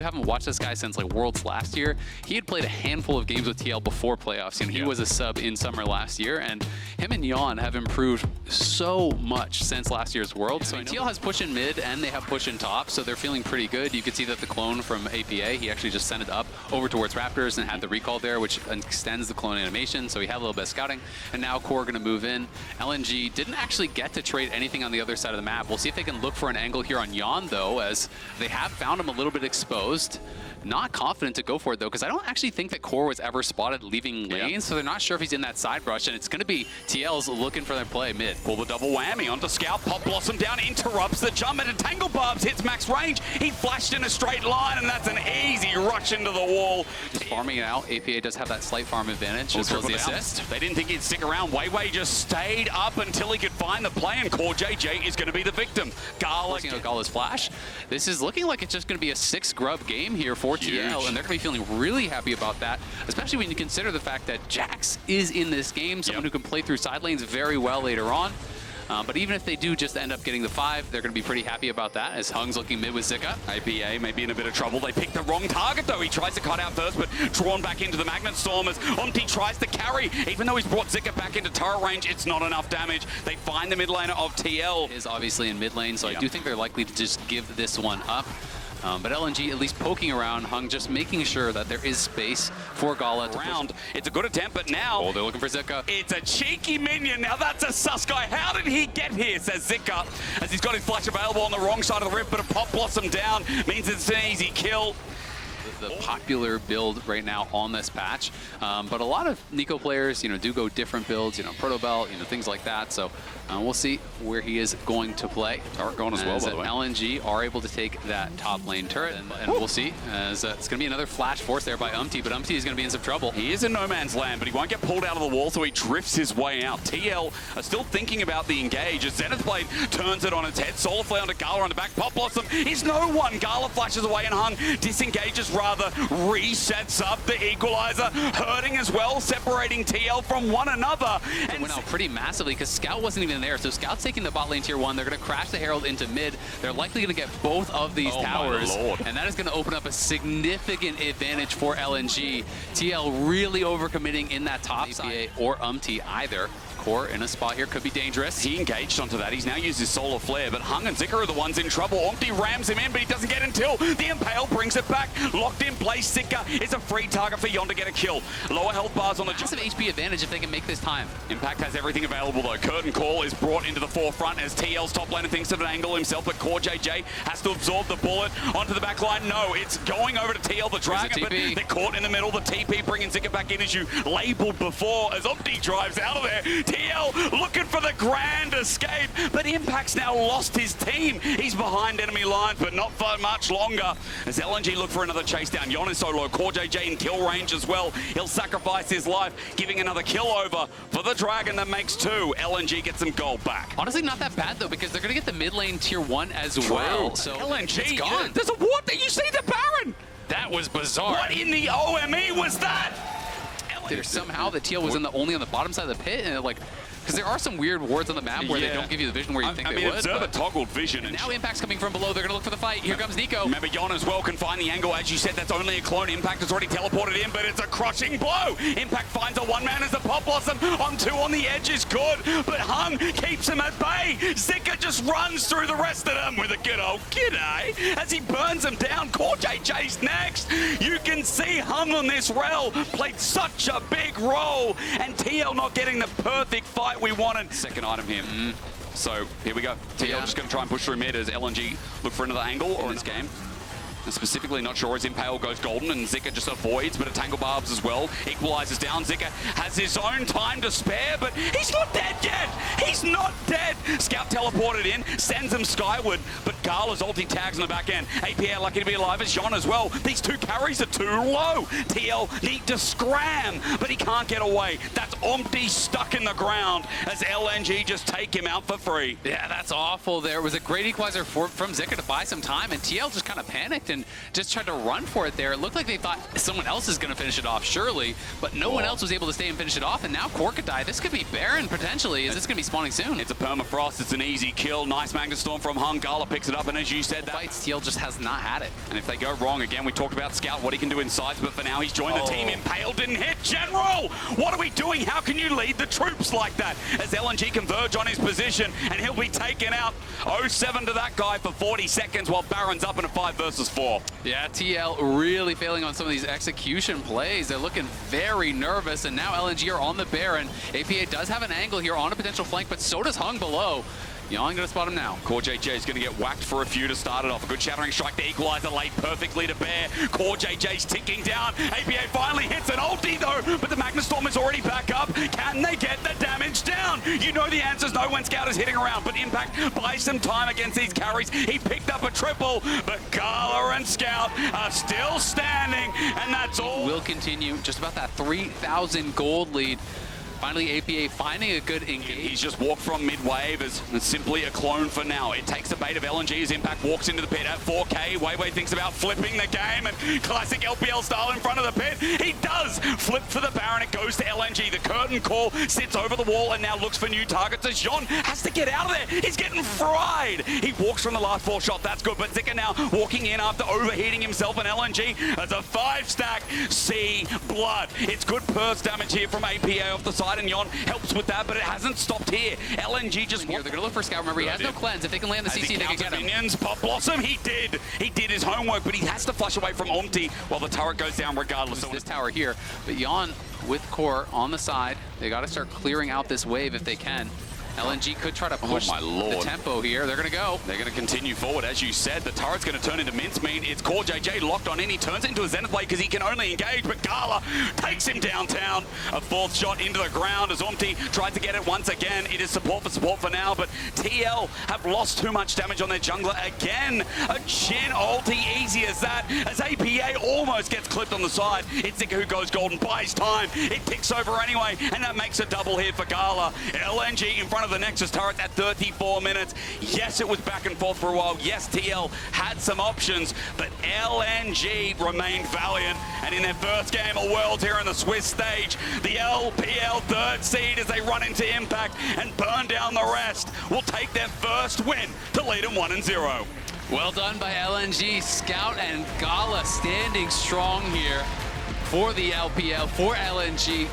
Haven't watched this guy since like Worlds last year. He had played a handful of games with TL before playoffs. You know, he was a sub in summer last year, and him and Yon have improved so much since last year's Worlds. So TL has push in mid and they have push in top, so they're feeling pretty good. You could see that the clone from APA, he actually just sent it up over towards Raptors and had the recall there, which extends the clone animation, so he had a little bit of scouting. And now Core going to move in. LNG didn't actually get to trade anything on the other side of the map. We'll see if they can look for an angle here on Yon, though, as they have found him a little bit exposed. Not confident to go for it, though, because I don't actually think that Core was ever spotted leaving lane, so they're not sure if he's in that side brush, and it's going to be TL's looking for their play mid. Pull the double whammy onto Scout. Pop Blossom down, interrupts the jump, and a Tangle Barbs hits max range. He flashed in a straight line, and that's an easy rush into the wall. Just farming it out. APA does have that slight farm advantage, as well as the assist. They didn't think he'd stick around. Weiwei just stayed up until he could find the play, and Core JJ is going to be the victim. Gala. Gala's flash. This is looking like it's just going to be a 6-grub game here for TL, and they're going to be feeling really happy about that, especially when you consider the fact that Jax is in this game, someone who can play through side lanes very well later on. But even if they do just end up getting the 5, they're going to be pretty happy about that, as Hung's looking mid with Zika. APA may be in a bit of trouble. They picked the wrong target, though. He tries to cut out first, but drawn back into the Magnet Storm as Omti tries to carry. Even though he's brought Zika back into turret range, it's not enough damage. They find the mid laner of TL. Is obviously in mid lane, so I do think they're likely to just give this one up. But LNG at least poking around, Hung just making sure that there is space for Gala to round. It's a good attempt, but now... Oh, they're looking for Zika. It's a cheeky minion. Now that's a sus guy. How did he get here, says Zika, as he's got his flash available on the wrong side of the rift, but a Pop Blossom down means it's an easy kill. The popular build right now on this patch, but a lot of Nico players, do go different builds, Proto Belt, things like that. So we'll see where he is going to play. Turret going as well, by the way. LNG are able to take that top lane turret, and we'll see. As it's going to be another flash force there by Umti, but Umti is going to be in some trouble. He is in no man's land, but he won't get pulled out of the wall, so he drifts his way out. TL are still thinking about the engage as Zenith Blade turns it on its head. Solar Flare onto Gala on the back. Pop Blossom is no one. Gala flashes away and Hung disengages rather, resets up the equalizer, hurting as well, separating TL from one another. And went out pretty massively because Scout wasn't even there. So Scout's taking the bot lane tier 1. They're going to crash the Herald into mid. They're likely going to get both of these towers. And that is going to open up a significant advantage for LNG. TL really overcommitting in that top side, or Umti either. Core in a spot here could be dangerous. He engaged onto that. He's now used his Solar Flare, but Hung and Zika are the ones in trouble. Omti rams him in, but he doesn't get until the Impale brings it back. Locked in place. Zika is a free target for Yon to get a kill. Lower health bars on the massive HP advantage if they can make this time. Impact has everything available, though. Curtain Call is brought into the forefront as TL's top laner thinks of an angle himself, but Core JJ has to absorb the bullet onto the back line. No, it's going over to TL, the Dragon, but they're caught in the middle. The TP bringing Zika back in, as you labeled before, as Omti drives out of there. TL looking for the grand escape, but Impact's now lost his team. He's behind enemy lines, but not for much longer, as LNG look for another chase down. Yon is so low. Core JJ in kill range as well. He'll sacrifice his life, giving another kill over for the Dragon that makes 2. LNG gets some gold back. Honestly, not that bad, though, because they're going to get the mid lane tier 1 as well. So LNG, gone. There's a what? Did you see the Baron? That was bizarre. What in the OME was that? There's somehow the TL was only on the bottom side of the pit, and because there are some weird wards on the map where they don't give you the vision where you think they would. Observer toggled vision. And now Impact's coming from below. They're going to look for the fight. Here comes Nico. Remember, Yon as well can find the angle. As you said, that's only a clone. Impact has already teleported in, but it's a crushing blow. Impact finds a one-man as the Pop Blossom on 2 on the edge is good, but Hung keeps him at bay. Zika just runs through the rest of them with a good old g'day as he burns them down. Core JJ's next. You can see Hung on this rel played such a big role, and TL not getting the perfect fight we wanted. Second item here. So here we go. TL just going to try and push through mid as LNG look for another angle or in this game. And specifically not sure as Impale goes golden and Zika just avoids, but a Tangle Barbs as well. Equalizes down. Zika has his own time to spare, but he's not dead yet. He's not dead. Scout teleported in, sends him skyward, but Gala's ulti tags on the back end. APA lucky to be alive as Yon as well. These 2 carries are too low. TL need to scram, but he can't get away. That's Omti stuck in the ground as LNG just take him out for free. Yeah, that's awful. There was a great equalizer from Zika to buy some time, and TL just kind of panicked and and just tried to run for it there. It looked like they thought someone else is going to finish it off, surely, but no one else was able to stay and finish it off, and now Corkadai, this could be Baron, potentially. Is this going to be spawning soon? It's a permafrost. It's an easy kill. Nice Magnet Storm from Hung. Gala picks it up, and as you said, that fight, Steel just has not had it. And if they go wrong, again, we talked about Scout, what he can do inside, but for now, he's joined the team. Impaled, didn't hit. General, what are we doing? How can you lead the troops like that? As LNG converge on his position, and he'll be taken out. 0-7 to that guy for 40 seconds, while Baron's up in a 5 versus 4. Yeah, TL really failing on some of these execution plays. They're looking very nervous, and now LNG are on the Baron. APA does have an angle here on a potential flank, but so does Hung below. Yon gonna spot him now. CoreJJ is gonna get whacked for a few to start it off. A good shattering strike. The equalizer laid perfectly to bear. CoreJJ's ticking down. APA finally hits an ulti though, but the Magnet Storm is already back up. Can they get the damage down? You know the answer's no when Scout is hitting around, but Impact buys some time against these carries. He picked up a triple, but Gala and Scout are still standing, and that's all. Will continue just about that 3,000 gold lead. Finally, APA finding a good engage. He's just walked from mid-wave as simply a clone for now. It takes the bait of LNG as Impact walks into the pit at 4K. Weiwei thinks about flipping the game, and classic LPL style in front of the pit. He does flip for the Baron. It goes to LNG. The curtain call sits over the wall and now looks for new targets as Jean has to get out of there. He's getting fried. He walks from the last 4 shot. That's good, but Zika now walking in after overheating himself, and LNG as a 5-stack. See blood. It's good burst damage here from APA off the side, and Yon helps with that, but it hasn't stopped here. LNG just here. They're gonna look for Scout. Remember, he has no cleanse. If they can land the CC, they can get him. Minions, Pop Blossom, he did his homework, but he has to flush away from Omti while the turret goes down regardless. This tower here, but Yon with Core on the side. They got to start clearing out this wave if they can. LNG could try to push the tempo here. They're going to go. They're going to continue forward. As you said, the turret's going to turn into mincemeat. It's CoreJJ locked on in. He turns into a Zenith Blade because he can only engage, but Gala takes him downtown. A 4th shot into the ground as Omti tries to get it once again. It is support for now, but TL have lost too much damage on their jungler again. A Jhin ulti, easy as that, as APA almost gets clipped on the side. It's Zika who goes golden, buys time. It ticks over anyway, and that makes a double here for Gala. LNG in front of the Nexus turret at 34 minutes. Yes, it was back and forth for a while. Yes, TL had some options, but LNG remained valiant. And in their first game of Worlds here in the Swiss stage, the LPL 3rd seed as they run into Impact and burn down the rest will take their first win to lead them 1-0. Well done by LNG. Scout and Gala standing strong here for the LPL, for LNG.